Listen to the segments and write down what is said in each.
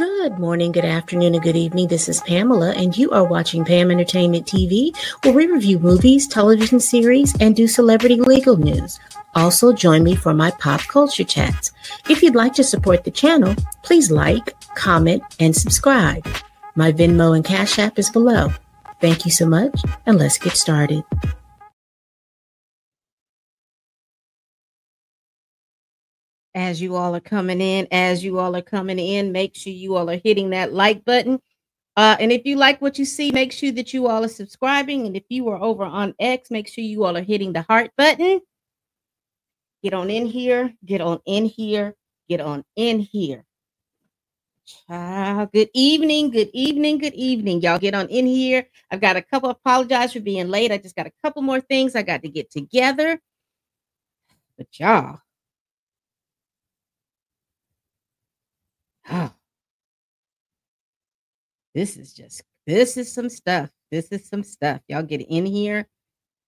Good morning, good afternoon, and good evening. This is Pamela, and you are watching Pam Entertainment TV, where we review movies, television series, and do celebrity legal news. Also, join me for my pop culture chats. If you'd like to support the channel, please like, comment, and subscribe. My Venmo and Cash App is below. Thank you so much, and let's get started. As you all are coming in, make sure you all are hitting that like button. And if you like what you see, make sure that you all are subscribing. And if you are over on X, make sure you all are hitting the heart button. Get on in here, get on in here, get on in here. Good evening, good evening, good evening. Y'all get on in here. I've got a couple, apologize for being late. I just got a couple more things I got to get together. But y'all, this is some stuff. This is some stuff. Y'all get in here.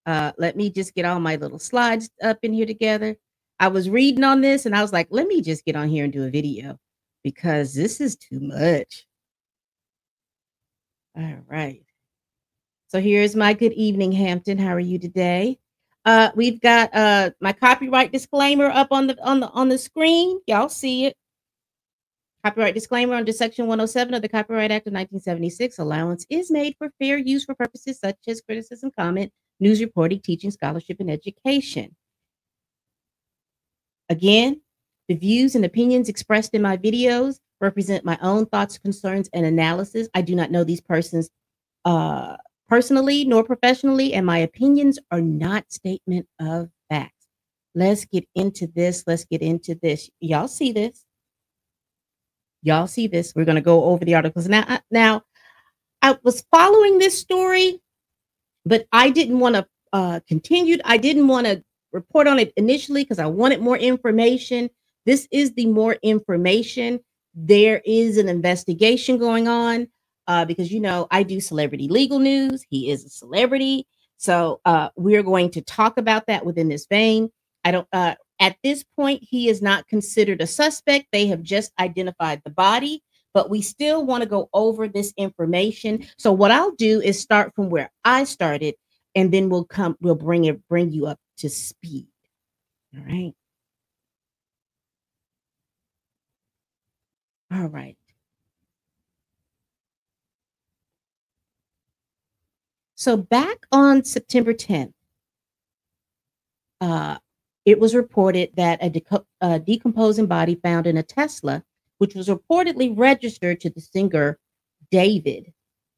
Let me just get all my little slides up in here together. I was reading on this and I was like, let me just get on here and do a video because this is too much. All right. So here's my good evening, Hampton. How are you today? We've got my copyright disclaimer up on the screen. Y'all see it. Copyright disclaimer under Section 107 of the Copyright Act of 1976. Allowance is made for fair use for purposes such as criticism, comment, news reporting, teaching, scholarship, and education. Again, the views and opinions expressed in my videos represent my own thoughts, concerns, and analysis. I do not know these persons personally nor professionally, and my opinions are not statement of facts. Let's get into this. Let's get into this. Y'all see this? Y'all see this? We're going to go over the articles. Now, I was following this story, but I didn't want to continue. I didn't want to report on it initially because I wanted more information. This is the more information. There is an investigation going on because, you know, I do celebrity legal news. He is a celebrity. So we're going to talk about that within this vein. I don't at this point, he is not considered a suspect. They have just identified the body, but we still want to go over this information. So what I'll do is start from where I started, and then we'll bring you up to speed. All right. All right. So back on September 10th, it was reported that a decomposing body found in a Tesla, which was reportedly registered to the singer David.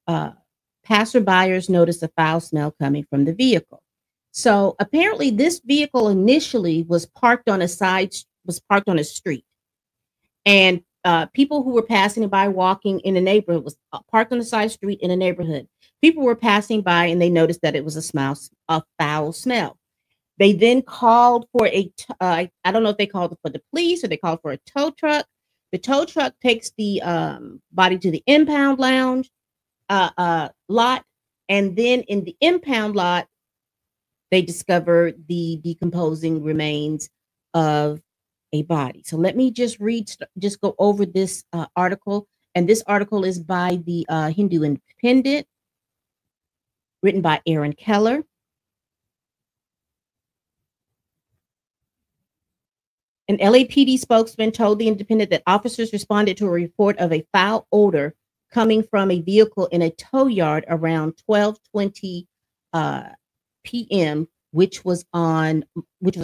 Passerbyers noticed a foul smell coming from the vehicle. So apparently, this vehicle initially was parked on a street, and people who were passing by, walking in the neighborhood, was parked on the side street in a neighborhood. People were passing by, and they noticed that it was a foul smell. They then called for I don't know if they called for the police or they called for a tow truck. The tow truck takes the body to the impound lounge lot. And then in the impound lot, they discover the decomposing remains of a body. So let me just go over this article. And this article is by the Hindu Independent, written by Aaron Keller. An LAPD spokesman told the Independent that officers responded to a report of a foul odor coming from a vehicle in a tow yard around 12:20 p.m., which was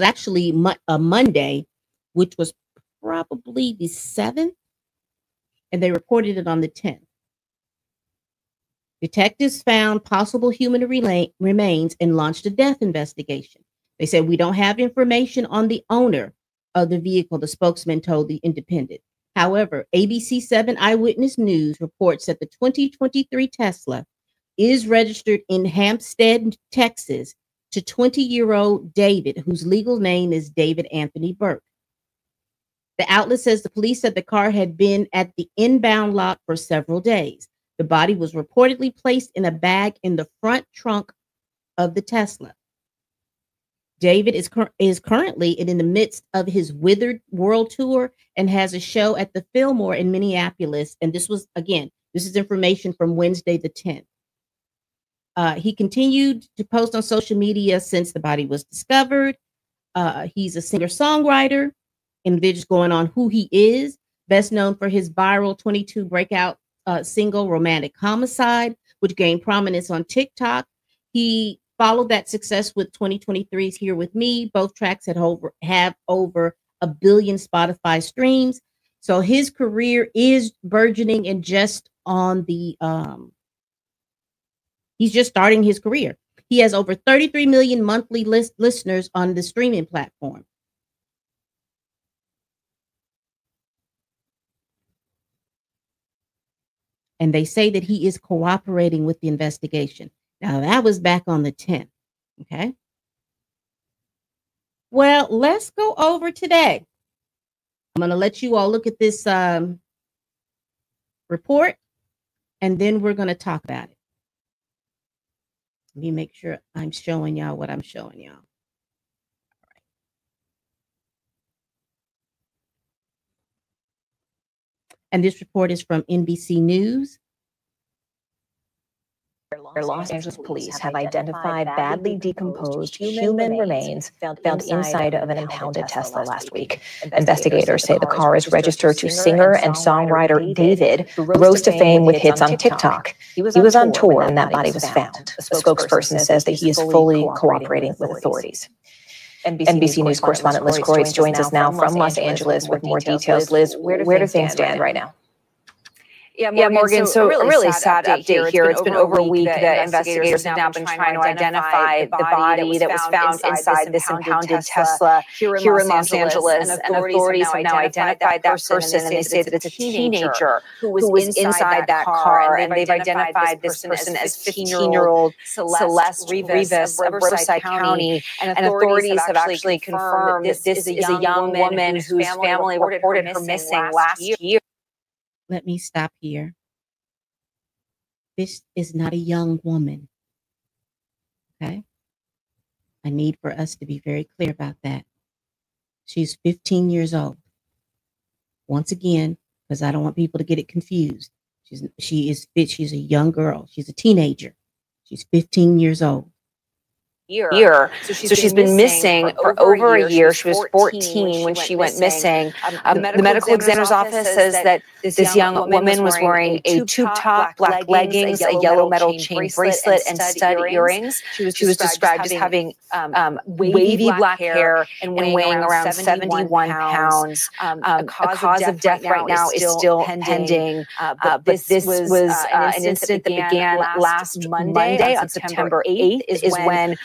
actually a Monday, which was probably the 7th, and they reported it on the 10th. Detectives found possible human remains and launched a death investigation. They said, "We don't have information on the owner of the vehicle," the spokesman told the Independent. However, ABC 7 Eyewitness News reports that the 2023 Tesla is registered in Hampstead, Texas, to 20-year-old David, whose legal name is David Anthony Burke. The outlet says the police said the car had been at the inbound lot for several days. The body was reportedly placed in a bag in the front trunk of the Tesla. David is currently in the midst of his Withered World Tour and has a show at the Fillmore in Minneapolis. And this is information from Wednesday the 10th. He continued to post on social media since the body was discovered. He's a singer-songwriter, and they're just going on who he is. Best known for his viral 22 breakout single, Romantic Homicide, which gained prominence on TikTok. He followed that success with 2023's Here With Me. Both tracks have over 1 billion Spotify streams. So his career is burgeoning and just on the he's just starting his career. He has over 33 million monthly listeners on the streaming platform. And they say that he is cooperating with the investigation. Now, that was back on the 10th. Okay. Well, let's go over today. I'm going to let you all look at this report, and then we're going to talk about it. Let me make sure I'm showing y'all what I'm showing y'all. All right. And this report is from NBC News. Los Angeles police have identified badly decomposed human remains found inside of an impounded Tesla last week. Investigators say the car is registered to singer and songwriter David, who rose to fame with hits on TikTok. He was on tour when that body was found. A spokesperson says that he is fully cooperating with authorities. NBC News correspondent Liz Croyce joins us now from Los Angeles with more details. Liz, where do things stand right now? Yeah, Morgan. So a really sad update here. It's been over a week that investigators have now been trying to identify the body that was found inside this impounded Tesla here in Los Angeles. And authorities have now identified that person, and they say that it's a teenager who was inside that car. And they've identified this person as 15-year-old Celeste Rivas of Riverside County. And authorities have actually confirmed that this is a young woman whose family reported her missing last year. Let me stop here. This is not a young woman. Okay. I need for us to be very clear about that. She's 15 years old. Once again, because I don't want people to get it confused. She's a young girl. She's a teenager. She's 15 years old. So she's been missing for over a year. She was 14 when she went missing. The medical examiner's office says that this young woman was wearing a tube top, black leggings, a yellow metal chain bracelet, and stud earrings. She was described as having wavy black hair and weighing around 71 pounds. A cause of death right now is still pending. But this was an incident that began last Monday on September 8th is when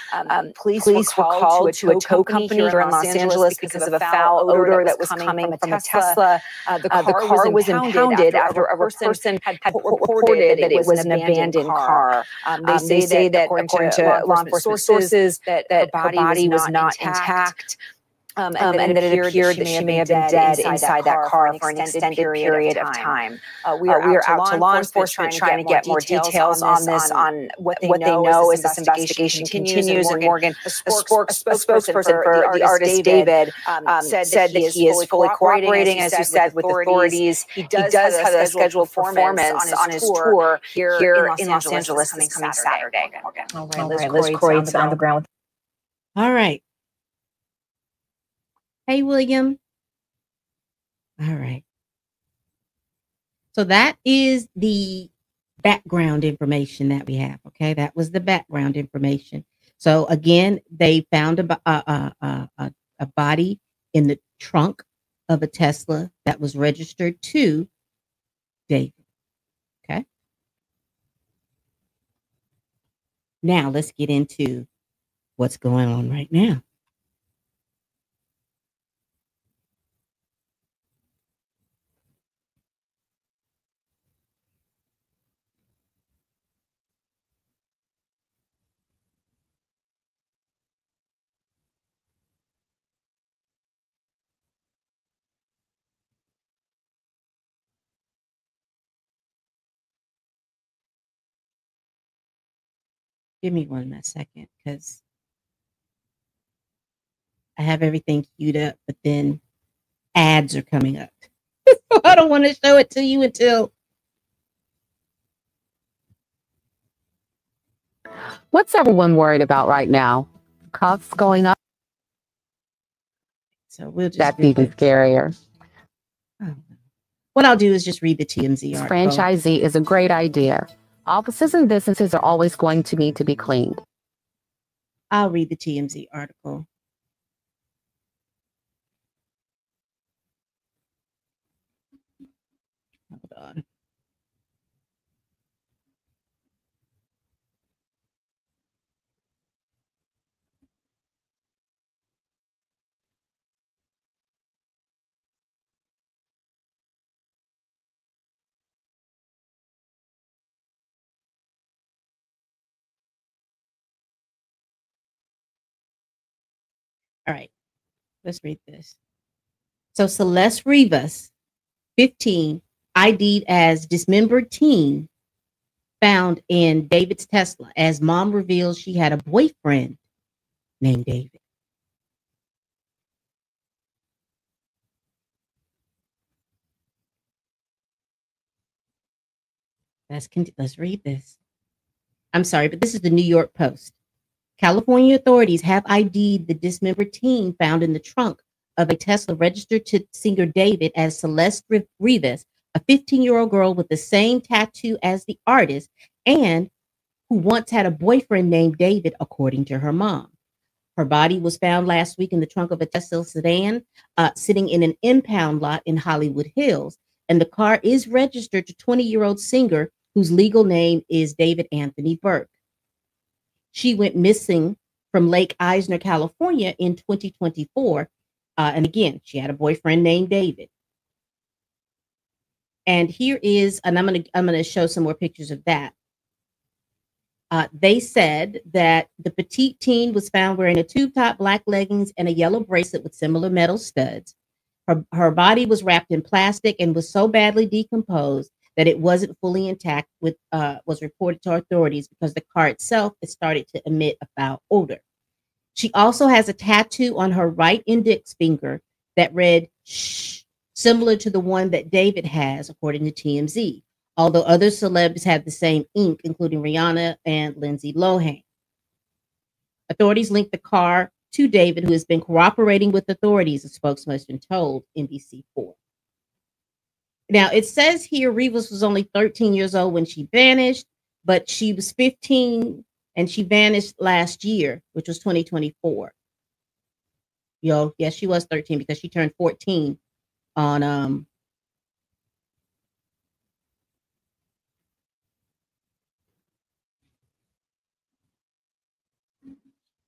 police were called to a tow company here in Los Angeles because of a foul odor that was coming from a Tesla. The car was impounded after a person had reported that it was an abandoned car. They say that according to law enforcement sources that her body was not intact. And that it appeared that she may have been dead inside that car for an extended period of time. We are out to law enforcement trying to get more details on this, on what they know as this investigation continues. And Morgan, a spokesperson for the artist David, said that he is fully cooperating, as you said, with authorities. He does have a scheduled performance on his tour here in Los Angeles this coming Saturday. All right, Liz Croyce on the ground. All right. Hey, William. All right. So that is the background information that we have. Okay. That was the background information. So again, they found a body in the trunk of a Tesla that was registered to David. Okay. Now let's get into what's going on right now. Give me 1 second, because I have everything queued up, but then ads are coming up. So I don't want to show it to you until. What's everyone worried about right now? Costs going up? So we'll just. That's even scarier. Oh. What I'll do is just read the TMZ article. Franchisee is a great idea. Offices and businesses are always going to need to be cleaned. I'll read the TMZ article. Hold on. All right, let's read this. So Celeste Rivas, 15, ID'd as dismembered teen, found in David's Tesla as mom reveals she had a boyfriend named David. Let's read this. I'm sorry, but this is the New York Post. California authorities have ID'd the dismembered teen found in the trunk of a Tesla registered to singer David as Celeste Rivas, a 15-year-old girl with the same tattoo as the artist and who once had a boyfriend named David, according to her mom. Her body was found last week in the trunk of a Tesla sedan sitting in an impound lot in Hollywood Hills, and the car is registered to 20-year-old singer whose legal name is David Anthony Burke. She went missing from Lake Eisner, California in 2024. And again, she had a boyfriend named David. And here is, and I'm gonna show some more pictures of that. They said that the petite teen was found wearing a tube top, black leggings, and a yellow bracelet with similar metal studs. Her body was wrapped in plastic and was so badly decomposed that it wasn't fully intact, was reported to authorities because the car itself has started to emit a foul odor. She also has a tattoo on her right index finger that read "shh," similar to the one that David has, according to TMZ, although other celebs have the same ink, including Rihanna and Lindsay Lohan. Authorities linked the car to David, who has been cooperating with authorities, a spokesperson told NBC4. Now, it says here Rivas was only 13 years old when she vanished, but she was 15 and she vanished last year, which was 2024. Yes, she was 13 because she turned 14 on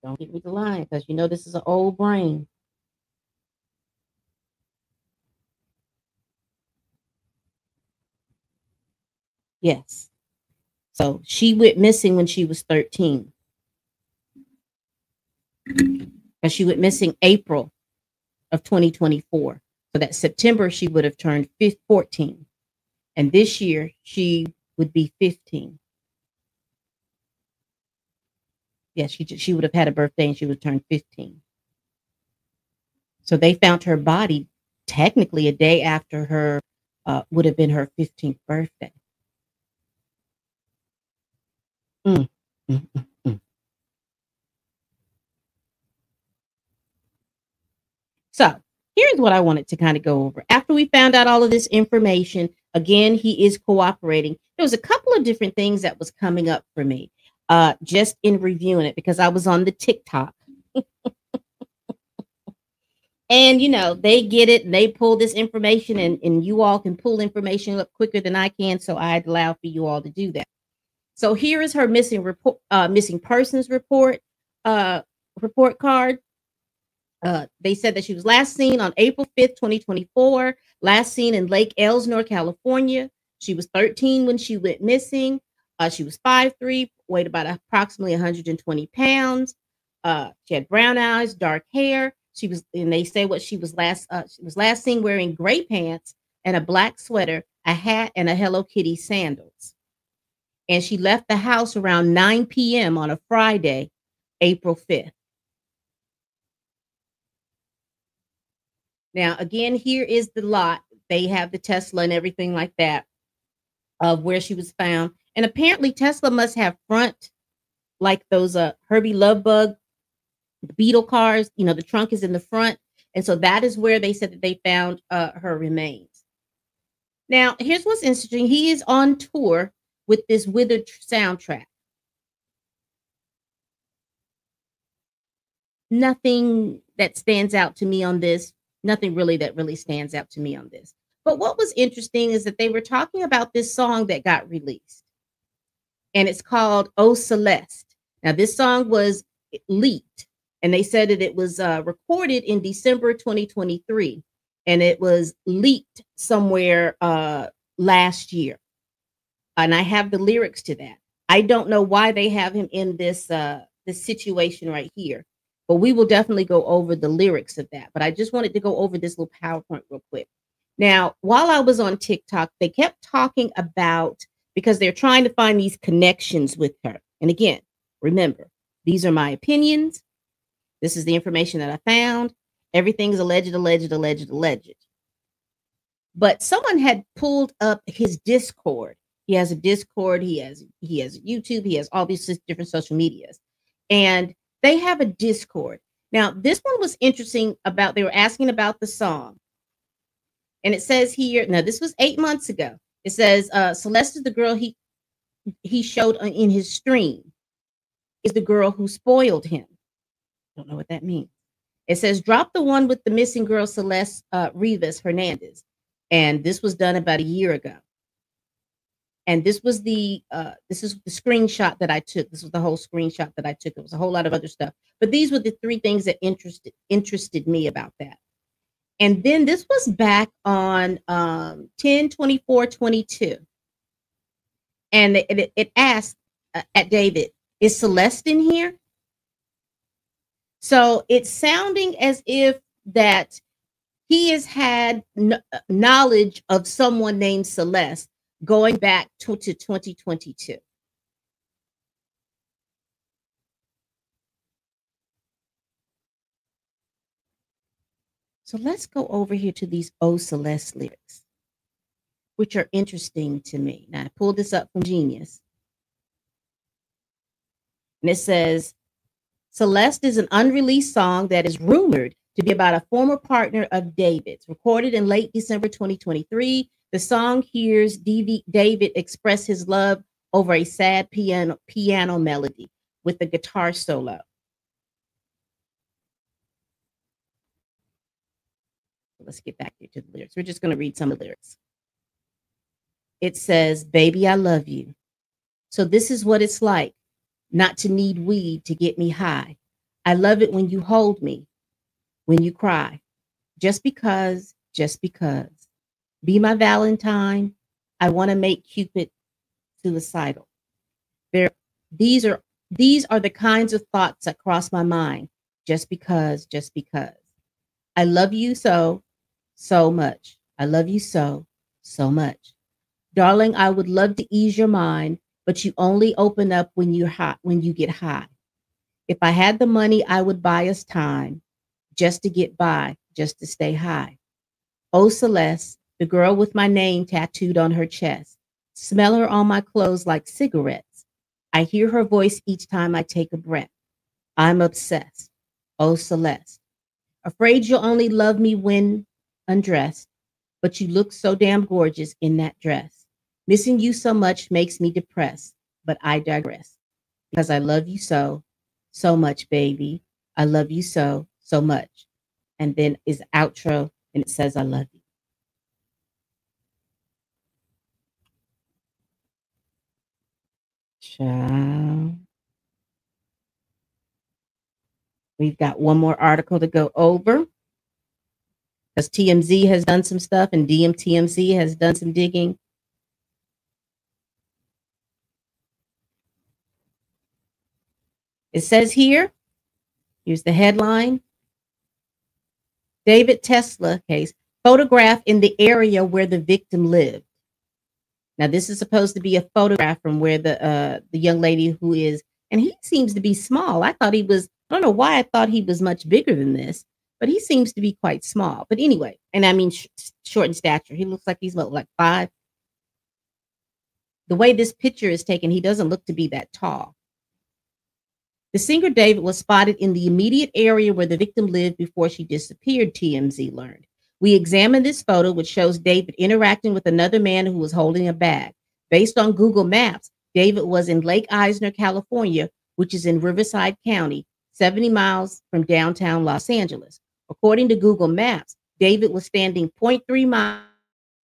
don't get me the line because you know this is an old brain. Yes. So she went missing when she was 13. And she went missing April of 2024. So that September she would have turned 14. And this year she would be 15. Yes, she would have had a birthday and she would turn 15. So they found her body technically a day after her would have been her 15th birthday. Mm, mm, mm, mm. So here's what I wanted to kind of go over. After we found out all of this information, again, he is cooperating. There was a couple of different things that was coming up for me just in reviewing it because I was on the TikTok. And, you know, they get it and they pull this information and you all can pull information up quicker than I can. So I'd allow for you all to do that. So here is her missing persons report card. They said that she was last seen on April 5th, 2024, last seen in Lake Elsinore, California. She was 13 when she went missing. She was 5'3", weighed about approximately 120 pounds. She had brown eyes, dark hair. And they say what she was last seen wearing gray pants and a black sweater, a hat, and a Hello Kitty sandals. And she left the house around 9 p.m. on a Friday, April 5th. Now, again, here is the lot. They have the Tesla and everything like that of where she was found. And apparently Tesla must have front, like those Herbie Lovebug Beetle cars. You know, the trunk is in the front. And so that is where they said that they found her remains. Now, here's what's interesting. He is on tour with this Withered soundtrack. Nothing that stands out to me on this. Nothing really that really stands out to me on this. But what was interesting is that they were talking about this song that got released. And it's called Oh Celeste. Now, this song was leaked. And they said that it was recorded in December 2023. And it was leaked somewhere last year. And I have the lyrics to that. I don't know why they have him in this this situation right here. But we will definitely go over the lyrics of that. But I just wanted to go over this little PowerPoint real quick. Now, while I was on TikTok, they kept talking about, because they're trying to find these connections with her. And again, remember, these are my opinions. This is the information that I found. Everything's alleged, alleged, alleged, alleged. But someone had pulled up his Discord. He has a Discord. He has YouTube. He has all these different social medias. And they have a Discord. Now, this one was interesting about, they were asking about the song. And it says here, now this was 8 months ago. It says, Celeste is the girl he showed in his stream, is the girl who spoiled him. Don't know what that means. It says, drop the one with the missing girl, Celeste Rivas Hernandez. And this was done about a year ago. And this was this is the screenshot that I took. This was the whole screenshot that I took. It was a whole lot of other stuff. But these were the three things that interested me about that. And then this was back on 10/24/22. And it asked at David, is Celeste in here? So it's sounding as if that he has had knowledge of someone named Celeste going back to 2022. So let's go over here to these Oh Celeste lyrics, which are interesting to me. Now, I pulled this up from Genius. And it says, Celeste is an unreleased song that is rumored to be about a former partner of David's. Recorded in late December 2023, the song hears David express his love over a sad piano melody with a guitar solo. Let's get back here to the lyrics. We're just going to read some of the lyrics. It says, baby, I love you. So this is what it's like not to need weed to get me high. I love it when you hold me, when you cry. Just because. Be my Valentine. I want to make Cupid suicidal. These are the kinds of thoughts that cross my mind. Just because. I love you so much. I love you so much. Darling, I would love to ease your mind, but you only open up when you're hot, when you get high. If I had the money, I would buy us time just to get by, just to stay high. Oh, Celeste, the girl with my name tattooed on her chest. Smell her on my clothes like cigarettes. I hear her voice each time I take a breath. I'm obsessed. Oh, Celeste. Afraid you'll only love me when undressed, but you look so damn gorgeous in that dress. Missing you so much makes me depressed, but I digress. Because I love you so much, baby. I love you so much. And then is outro, and it says, I love you. Ciao. We've got one more article to go over, because TMZ has done some stuff and TMZ has done some digging. It says here's the headline. David Tesla case, photograph in the area where the victim lived. Now, this is supposed to be a photograph from where the young lady who is, and he seems to be small. I thought he was, I don't know why I thought he was much bigger than this, but he seems to be quite small. But anyway, and I mean short in stature. He looks like he's like 5. The way this picture is taken, he doesn't look to be that tall. The singer David was spotted in the immediate area where the victim lived before she disappeared, TMZ learned. We examined this photo, which shows David interacting with another man who was holding a bag. Based on Google Maps, David was in Lake Eisner, California, which is in Riverside County, 70 miles from downtown Los Angeles. According to Google Maps, David was standing 0.3 miles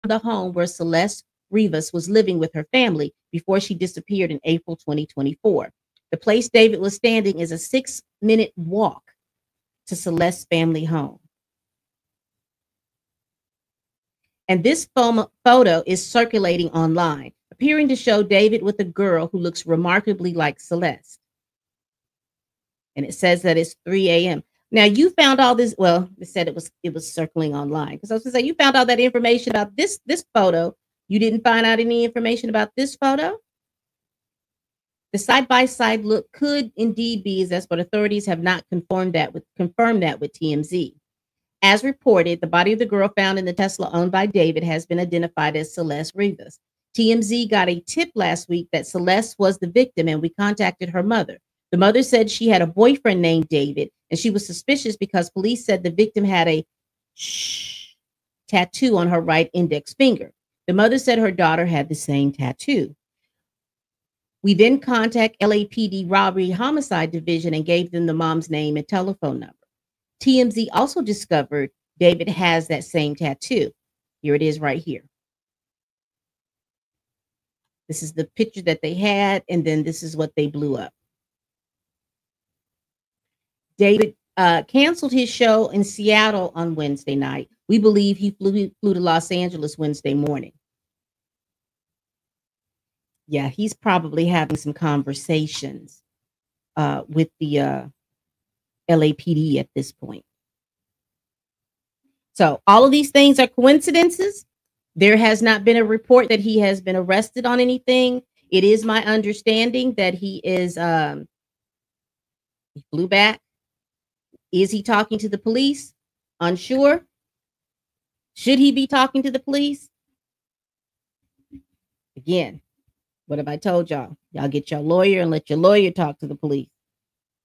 from the home where Celeste Rivas was living with her family before she disappeared in April 2024. The place David was standing is a 6-minute walk to Celeste's family home. And this photo is circulating online, appearing to show David with a girl who looks remarkably like Celeste. And it says that it's 3 a.m. Now, you found all this. Well, it said it was circling online, because I was going to say, you found all that information about this photo. You didn't find out any information about this photo? The side-by-side look could indeed be possessed, but authorities have not confirmed that with TMZ. As reported, the body of the girl found in the Tesla owned by David has been identified as Celeste Rivas. TMZ got a tip last week that Celeste was the victim, and we contacted her mother. The mother said she had a boyfriend named David, and she was suspicious because police said the victim had a tattoo on her right index finger. The mother said her daughter had the same tattoo. We then contacted LAPD Robbery Homicide Division and gave them the mom's name and telephone number. TMZ also discovered David has that same tattoo. Here it is right here. This is the picture that they had, and then this is what they blew up. David canceled his show in Seattle on Wednesday night. We believe he flew to Los Angeles Wednesday morning. Yeah, he's probably having some conversations with the LAPD at this point. So all of these things are coincidences. There has not been a report that he has been arrested on anything. It is my understanding that he is he flew back. Is he talking to the police? Unsure. Should he be talking to the police? Again, what have I told y'all? Y'all get your lawyer and let your lawyer talk to the police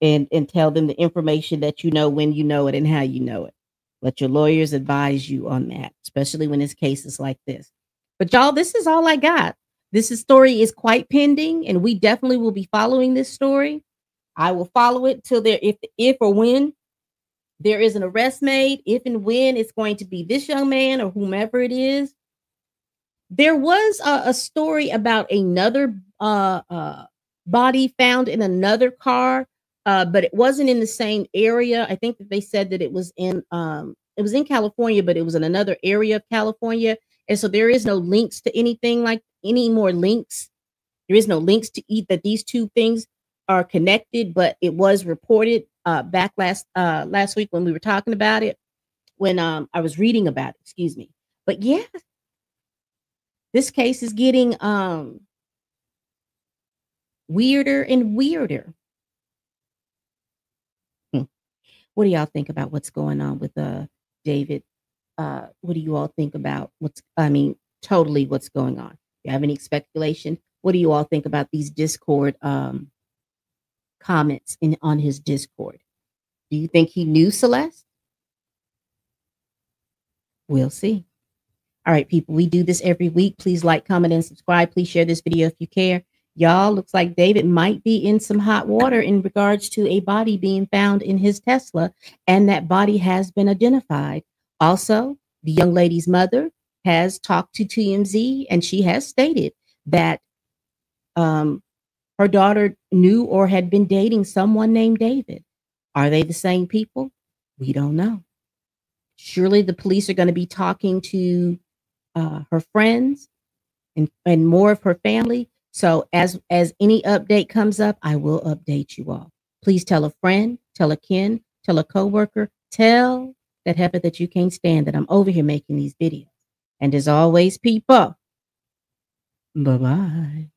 and tell them the information that you know, when you know it, and how you know it. Let your lawyers advise you on that, especially when it's cases like this. But y'all, this is all I got. This story is quite pending, and we definitely will be following this story. I will follow it till there, if or when there is an arrest made, if and when it's going to be this young man or whomever it is. There was a story about another body found in another car, but it wasn't in the same area. I think that they said that it was in California, but it was in another area of California. And so there is no links to anything, like any more links. There is no links to that these two things are connected, but it was reported back last week when we were talking about it, when I was reading about it, excuse me. But yeah, this case is getting weirder and weirder. What do y'all think about what's going on with David? What do you all think about totally what's going on? Do you have any speculation? What do you all think about these Discord comments on his Discord? Do you think he knew Celeste? We'll see. All right, people, we do this every week. Please like, comment, and subscribe. Please share this video if you care. Y'all, looks like David might be in some hot water in regards to a body being found in his Tesla, and that body has been identified. Also, the young lady's mother has talked to TMZ, and she has stated that her daughter knew or had been dating someone named David. Are they the same people? We don't know. Surely the police are going to be talking to her friends and more of her family. So as any update comes up, I will update you all. Please tell a friend, tell a kin, tell a coworker, tell that heifer that you can't stand that I'm over here making these videos. And as always, people, bye-bye.